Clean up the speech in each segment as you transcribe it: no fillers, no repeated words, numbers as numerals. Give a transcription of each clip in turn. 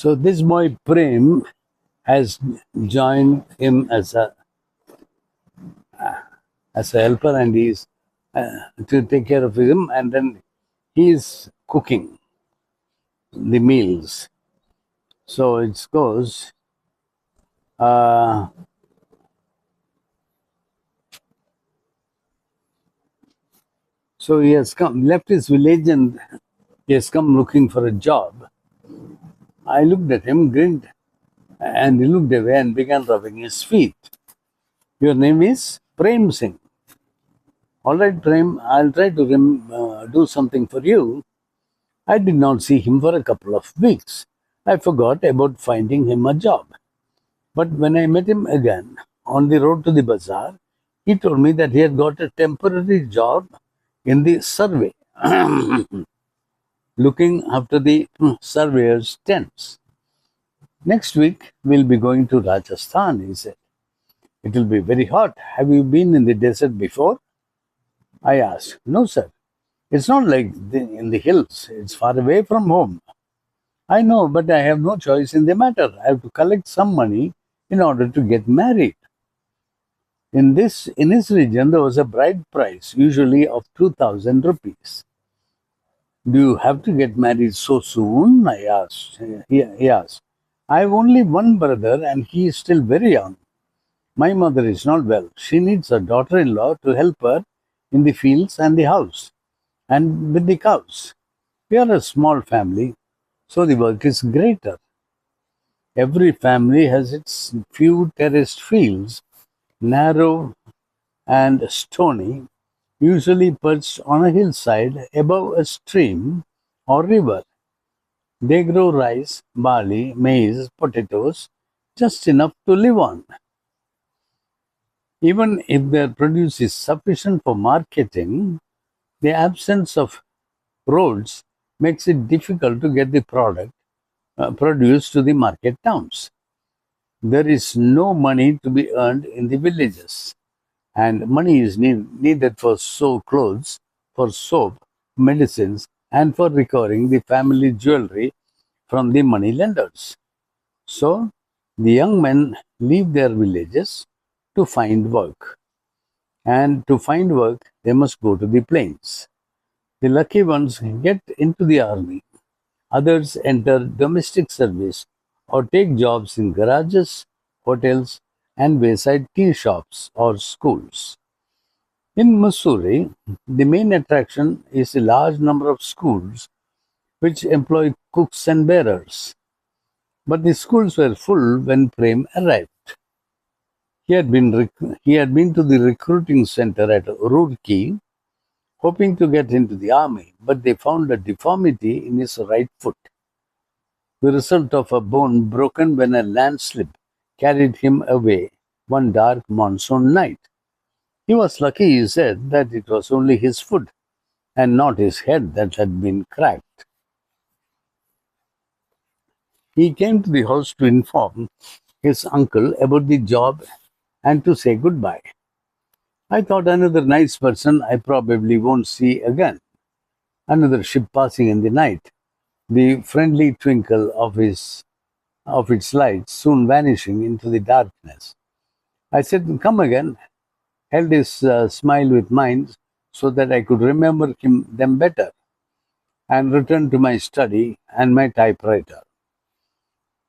So this boy Prem has joined him as a helper, and he's to take care of him, and then he's cooking the meals. So it goes. Uh, so he has come, left his village, and he has come looking for a job. I looked at him, grinned, and he looked away and began rubbing his feet. Your name is Prem Singh. All right, Prem, I'll try to do something for you. I did not see him for a couple of weeks. I forgot about finding him a job. But when I met him again on the road to the bazaar, he told me that he had got a temporary job in the survey, looking after the surveyors' tents. Next week, we'll be going to Rajasthan, he said. It will be very hot. Have you been in the desert before? I asked. No, sir. It's not like in the hills. It's far away from home. I know, but I have no choice in the matter. I have to collect some money in order to get married. In this region, there was a bride price, usually of 2,000 rupees. Do you have to get married so soon? I asked. He asked. I have only one brother, and he is still very young. My mother is not well. She needs a daughter-in-law to help her in the fields and the house and with the cows. We are a small family, so the work is greater. Every family has its few terraced fields, narrow and stony, usually perched on a hillside above a stream or river. They grow rice, barley, maize, potatoes, just enough to live on. Even if their produce is sufficient for marketing, the absence of roads makes it difficult to get the product produced to the market towns. There is no money to be earned in the villages, and money is needed for sew clothes, for soap, medicines, and for recovering the family jewelry from the money lenders. So, the young men leave their villages to find work, and to find work, they must go to the plains. The lucky ones get into the army. Others enter domestic service or take jobs in garages, hotels, and wayside tea shops or schools. In Missouri, the main attraction is a large number of schools which employ cooks and bearers. But the schools were full when Prem arrived. He had been to the recruiting center at Roorkee, hoping to get into the army, but they found a deformity in his right foot, the result of a bone broken when a landslip carried him away one dark monsoon night. He was lucky, he said, that it was only his foot and not his head that had been cracked. He came to the house to inform his uncle about the job and to say goodbye. I thought, another nice person I probably won't see again. Another ship passing in the night, the friendly twinkle of its lights soon vanishing into the darkness. I said, come again, held his smile with mine so that I could remember them better, and returned to my study and my typewriter.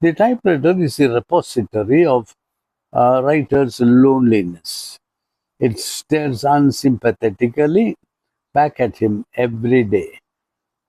The typewriter is the repository of a writer's loneliness. It stares unsympathetically back at him every day,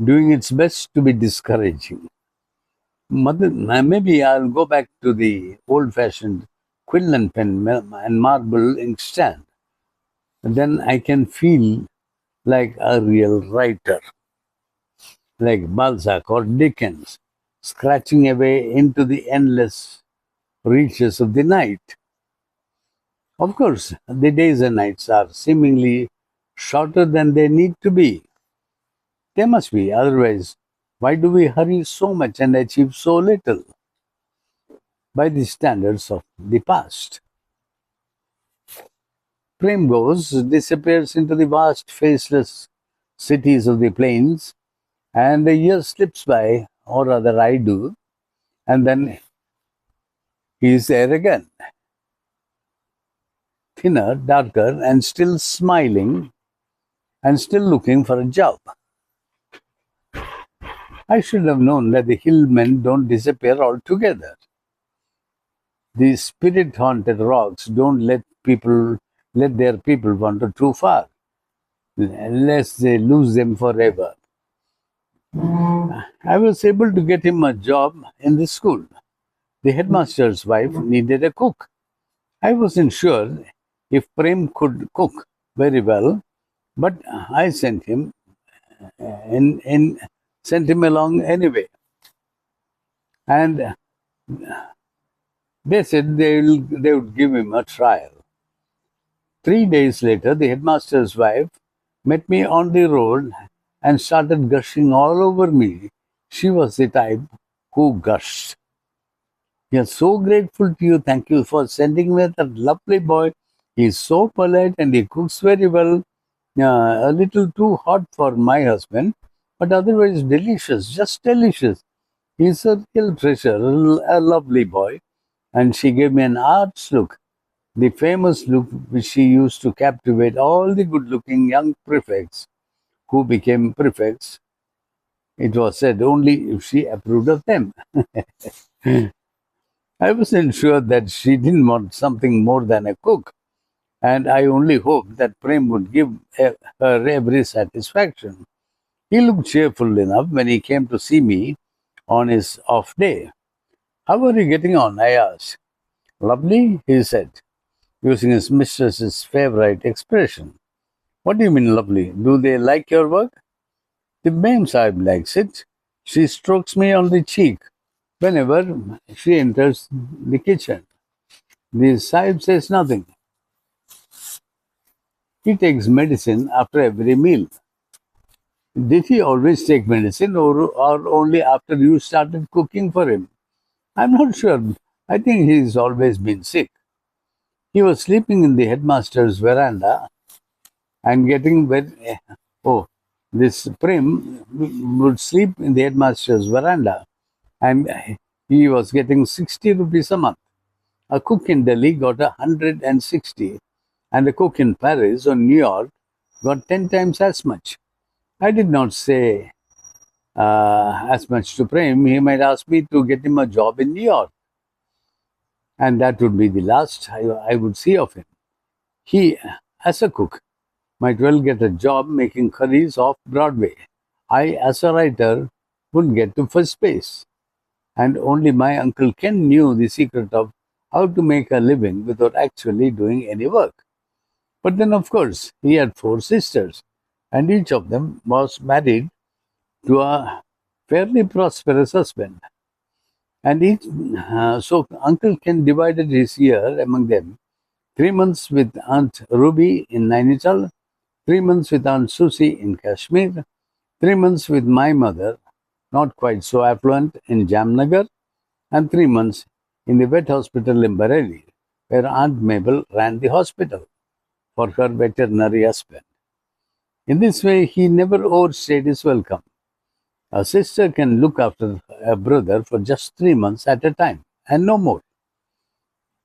doing its best to be discouraging. Maybe I'll go back to the old fashioned quill and pen and marble inkstand. Then I can feel like a real writer, like Balzac or Dickens, scratching away into the endless reaches of the night. Of course, the days and nights are seemingly shorter than they need to be. They must be, otherwise, why do we hurry so much and achieve so little? By the standards of the past. Prem goes, disappears into the vast, faceless cities of the plains, and a year slips by, or rather I do, And then he's there again, thinner, darker, and still smiling and still looking for a job. I should have known that the hillmen don't disappear altogether. The spirit haunted rocks don't let their people wander too far, lest they lose them forever. I was able to get him a job in the school. The headmaster's wife needed a cook. I wasn't sure if Prem could cook very well, but I in sent him along anyway. And they said they would give him a trial. 3 days later, the headmaster's wife met me on the road and started gushing all over me. She was the type who gushed. We are so grateful to you. Thank you for sending me that lovely boy. He is so polite and he cooks very well. A little too hot for my husband, but otherwise delicious, just delicious. He's a real treasure, a lovely boy. And she gave me an arch look, the famous look which she used to captivate all the good looking young prefects who became prefects. It was said only if she approved of them. I wasn't sure that she didn't want something more than a cook, and I only hoped that Prem would give her every satisfaction. He looked cheerful enough when he came to see me on his off day. How are you getting on? I asked. Lovely, he said, using his mistress's favorite expression. What do you mean, lovely? Do they like your work? The Mem Sahib likes it. She strokes me on the cheek whenever she enters the kitchen. The Sahib says nothing. He takes medicine after every meal. Did he always take medicine or only after you started cooking for him? I'm not sure. I think he's always been sick. He was sleeping in the headmaster's veranda and getting very. Oh, this Prim would sleep in the headmaster's veranda and he was getting 60 rupees a month. A cook in Delhi got 160 and a cook in Paris or New York got 10 times as much. I did not say as much to Prem. He might ask me to get him a job in New York, and that would be the last I would see of him. He, as a cook, might well get a job making curries off Broadway. I, as a writer, would get to first base. And only my Uncle Ken knew the secret of how to make a living without actually doing any work. But then, of course, he had 4 sisters, and each of them was married to a fairly prosperous husband. And so Uncle Ken divided his year among them. 3 months with Aunt Ruby in Nainital, 3 months with Aunt Susie in Kashmir, 3 months with my mother, not quite so affluent, in Jamnagar, and 3 months in the vet hospital in Bareilly, where Aunt Mabel ran the hospital for her veterinary husband. In this way, he never overstayed his welcome. A sister can look after a brother for just 3 months at a time, and no more.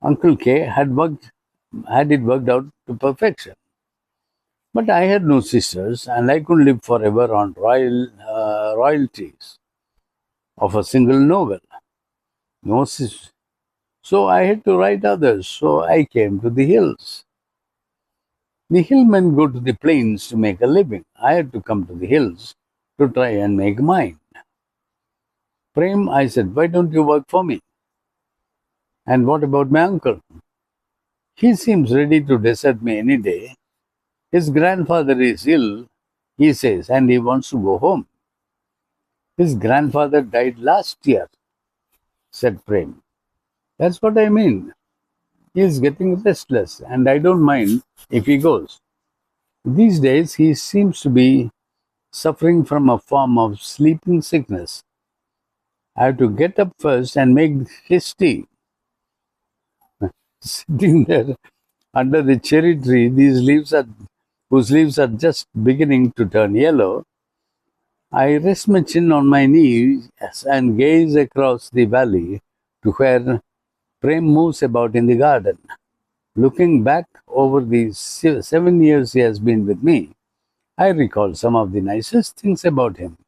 Uncle K had it worked out to perfection. But I had no sisters, and I could live forever on royalties of a single novel. No sis- So I had to write others, so I came to the hills. The hillmen go to the plains to make a living. I had to come to the hills to try and make mine. Prem, I said, why don't you work for me? And what about my uncle? He seems ready to desert me any day. His grandfather is ill, he says, and he wants to go home. His grandfather died last year, said Prem. That's what I mean. He is getting restless, and I don't mind if he goes. These days, he seems to be suffering from a form of sleeping sickness. I have to get up first and make his tea. Sitting there under the cherry tree, whose leaves are just beginning to turn yellow, I rest my chin on my knees and gaze across the valley to where Prem moves about in the garden. Looking back over the 7 years he has been with me, I recall some of the nicest things about him.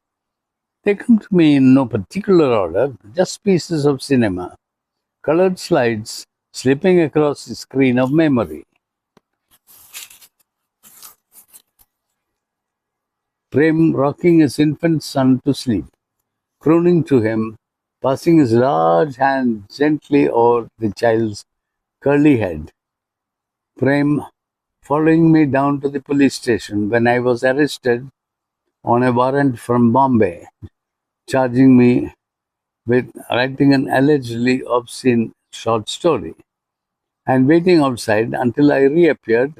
They come to me in no particular order, just pieces of cinema, colored slides slipping across the screen of memory. Prem rocking his infant son to sleep, crooning to him, passing his large hand gently over the child's curly head. Prem following me down to the police station when I was arrested on a warrant from Bombay, charging me with writing an allegedly obscene short story, and waiting outside until I reappeared.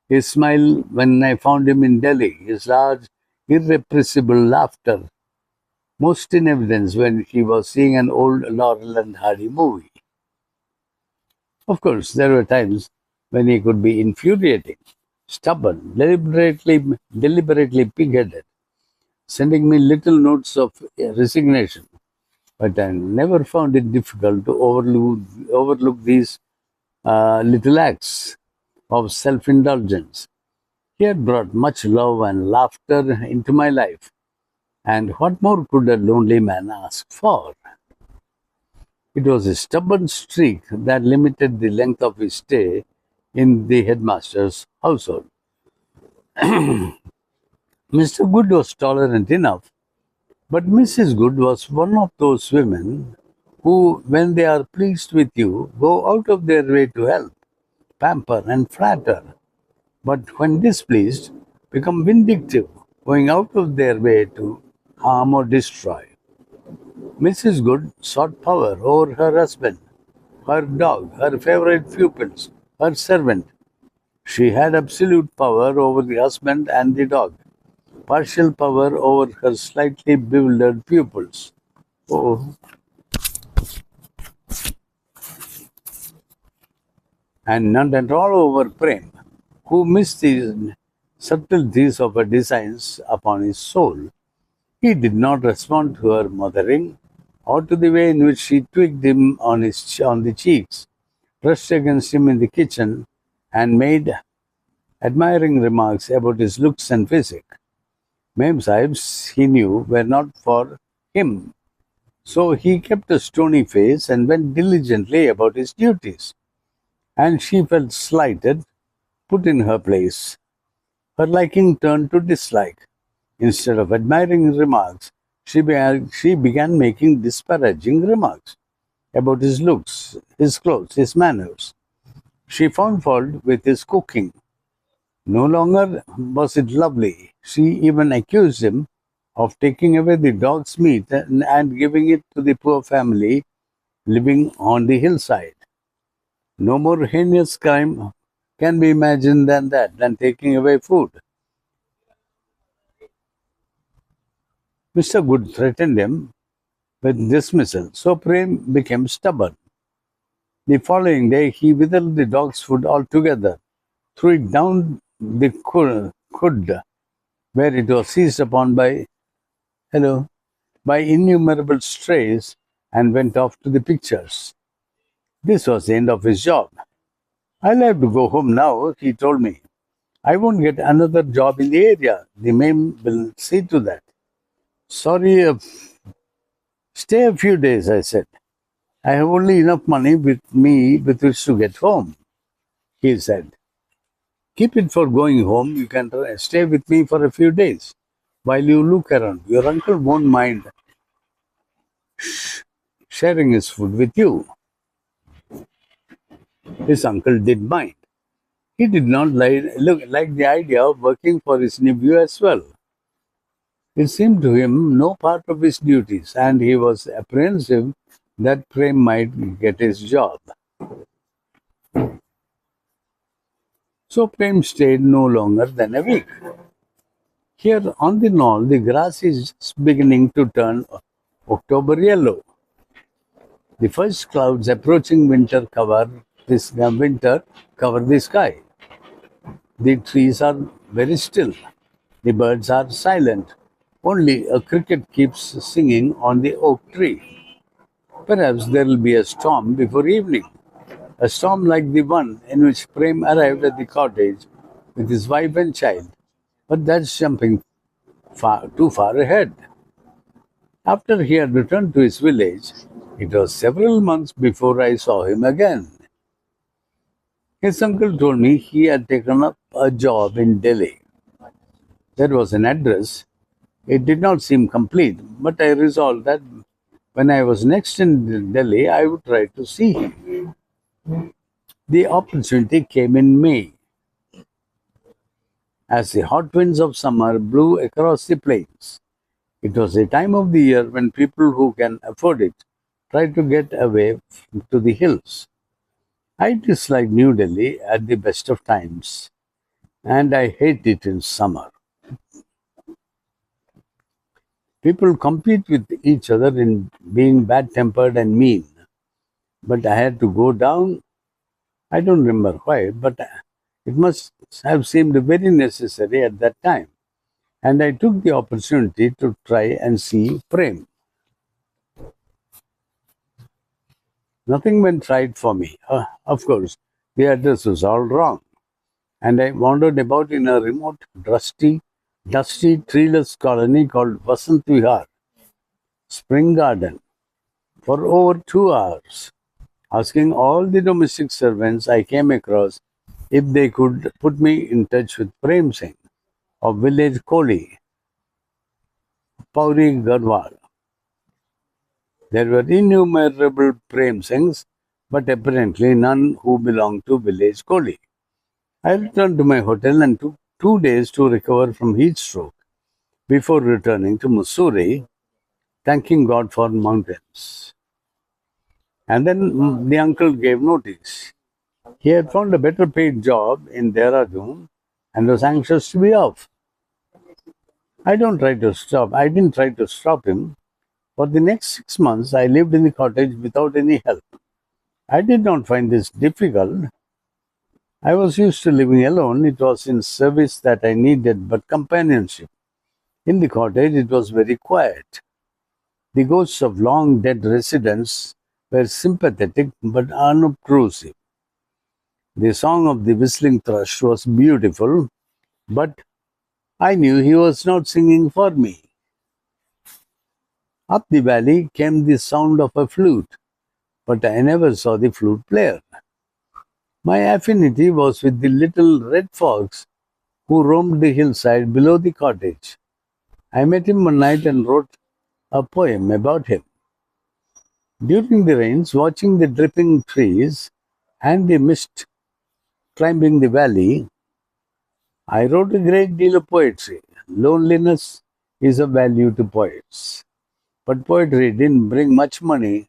His smile when I found him in Delhi, his large, irrepressible laughter, most in evidence when he was seeing an old Laurel and Hardy movie. Of course, there were times when he could be infuriating, stubborn, deliberately pig-headed, sending me little notes of resignation. But I never found it difficult to overlook these little acts of self-indulgence. He had brought much love and laughter into my life, and what more could a lonely man ask for? It was a stubborn streak that limited the length of his stay in the headmaster's household. Mr. Good was tolerant enough, but Mrs. Good was one of those women who, when they are pleased with you, go out of their way to help, pamper, and flatter, but when displeased, become vindictive, going out of their way to harm or destroy. Mrs. Good sought power over her husband, her dog, her favorite pupils, her servant. She had absolute power over the husband and the dog, partial power over her slightly bewildered pupils. Oh, and none at all over Prem, who missed the subtleties of her designs upon his soul. He did not respond to her mothering, or to the way in which she tweaked him on the cheeks, brushed against him in the kitchen, and made admiring remarks about his looks and physique. Mem Sahibs, he knew, were not for him. So he kept a stony face and went diligently about his duties. And she felt slighted, put in her place. Her liking turned to dislike. Instead of admiring remarks, she began making disparaging remarks about his looks, his clothes, his manners. She found fault with his cooking. No longer was it lovely. She even accused him of taking away the dog's meat and giving it to the poor family living on the hillside. No more heinous crime can be imagined than taking away food. Mr. Good threatened him with dismissal, so Prem became stubborn. The following day, he withheld the dog's food altogether, threw it down the khud, where it was seized upon by innumerable strays, and went off to the pictures. This was the end of his job. I'll have to go home now, he told me. I won't get another job in the area. The ma'am will see to that. Sorry, stay a few days, I said. I have only enough money with me with which to get home, he said. Keep it for going home. You can stay with me for a few days while you look around. Your uncle won't mind sharing his food with you. His uncle did mind. He did not like the idea of working for his nephew as well. It seemed to him no part of his duties, and he was apprehensive that Prem might get his job. So Prem stayed no longer than a week. Here on the knoll, the grass is just beginning to turn October yellow. The first clouds approaching winter cover the sky. The trees are very still. The birds are silent. Only a cricket keeps singing on the oak tree. Perhaps there will be a storm before evening, a storm like the one in which Prem arrived at the cottage with his wife and child. But that's jumping too far ahead. After he had returned to his village, it was several months before I saw him again. His uncle told me he had taken up a job in Delhi. There was an address. It did not seem complete, but I resolved that when I was next in Delhi, I would try to see him. The opportunity came in May, as the hot winds of summer blew across the plains. It was a time of the year when people who can afford it try to get away to the hills. I dislike New Delhi at the best of times, and I hate it in summer. People compete with each other in being bad tempered and mean, but I had to go down. I don't remember why, but it must have seemed very necessary at that time. And I took the opportunity to try and see Prem. Nothing went right for me. Of course, the address was all wrong, and I wandered about in a remote, dusty, treeless colony called Vasant Vihar, Spring Garden, for over 2 hours, asking all the domestic servants I came across if they could put me in touch with Prem Singh of village Koli, Pauri Garhwal. There were innumerable Prem Singhs, but apparently none who belonged to village Koli. I returned to my hotel and took 2 days to recover from heat stroke before returning to Mussoorie, thanking God for mountains. And then the uncle gave notice. He had found a better paid job in Dehradun and was anxious to be off. I didn't try to stop him. For the next 6 months, I lived in the cottage without any help. I did not find this difficult. I was used to living alone. It was in service that I needed but companionship. In the cottage, it was very quiet. The ghosts of long dead residents were sympathetic but unobtrusive. The song of the whistling thrush was beautiful, but I knew he was not singing for me. Up the valley came the sound of a flute, but I never saw the flute player. My affinity was with the little red fox who roamed the hillside below the cottage. I met him one night and wrote a poem about him. During the rains, watching the dripping trees and the mist climbing the valley, I wrote a great deal of poetry. Loneliness is a value to poets. But poetry didn't bring much money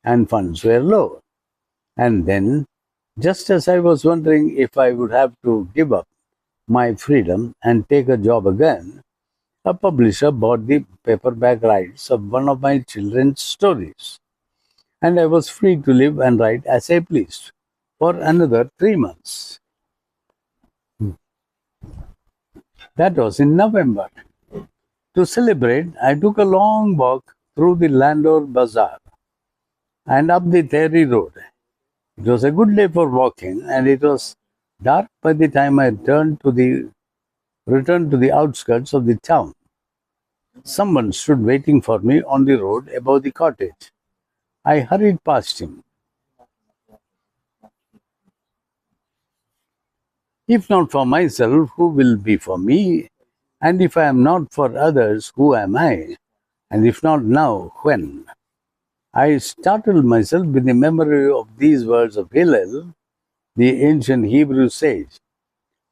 and funds were low. And then, just as I was wondering if I would have to give up my freedom and take a job again, a publisher bought the paperback rights of one of my children's stories. And I was free to live and write as I pleased for another 3 months. That was in November. To celebrate, I took a long walk through the Landor Bazaar and up the Terry Road. It was a good day for walking, and it was dark by the time I returned to the outskirts of the town. Someone stood waiting for me on the road above the cottage. I hurried past him. If not for myself, who will be for me? And if I am not for others, who am I? And if not now, when? I startled myself with the memory of these words of Hillel, the ancient Hebrew sage.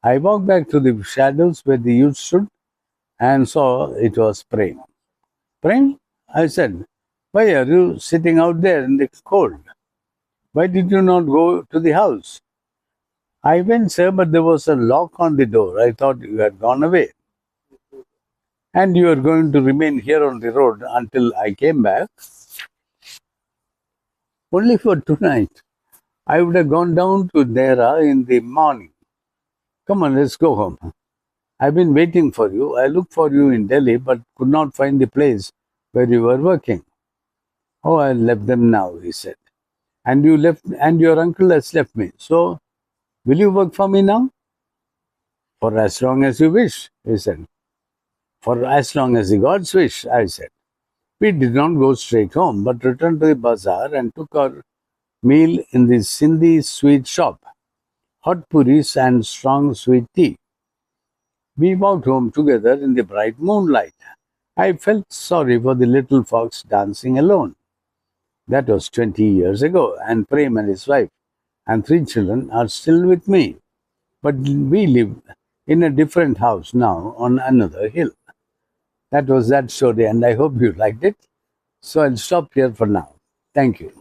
I walked back to the shadows where the youth stood and saw it was Prem. Prem, I said, why are you sitting out there in the cold? Why did you not go to the house? I went, sir, but there was a lock on the door. I thought you had gone away. And you are going to remain here on the road until I came back? Only for tonight. I would have gone down to Dera in the morning. Come on, let's go home. I've been waiting for you. I looked for you in Delhi but could not find the place where you were working. Oh, I left them now, he said. And you left, and your uncle has left me. So, will you work for me now? For as long as you wish, he said. For as long as the gods wish, I said. We did not go straight home, but returned to the bazaar and took our meal in the Sindhi sweet shop, hot puris and strong sweet tea. We walked home together in the bright moonlight. I felt sorry for the little fox dancing alone. That was 20 years ago, and Prem and his wife and 3 children are still with me. But we live in a different house now on another hill. That was that story, and I hope you liked it. So I'll stop here for now. Thank you.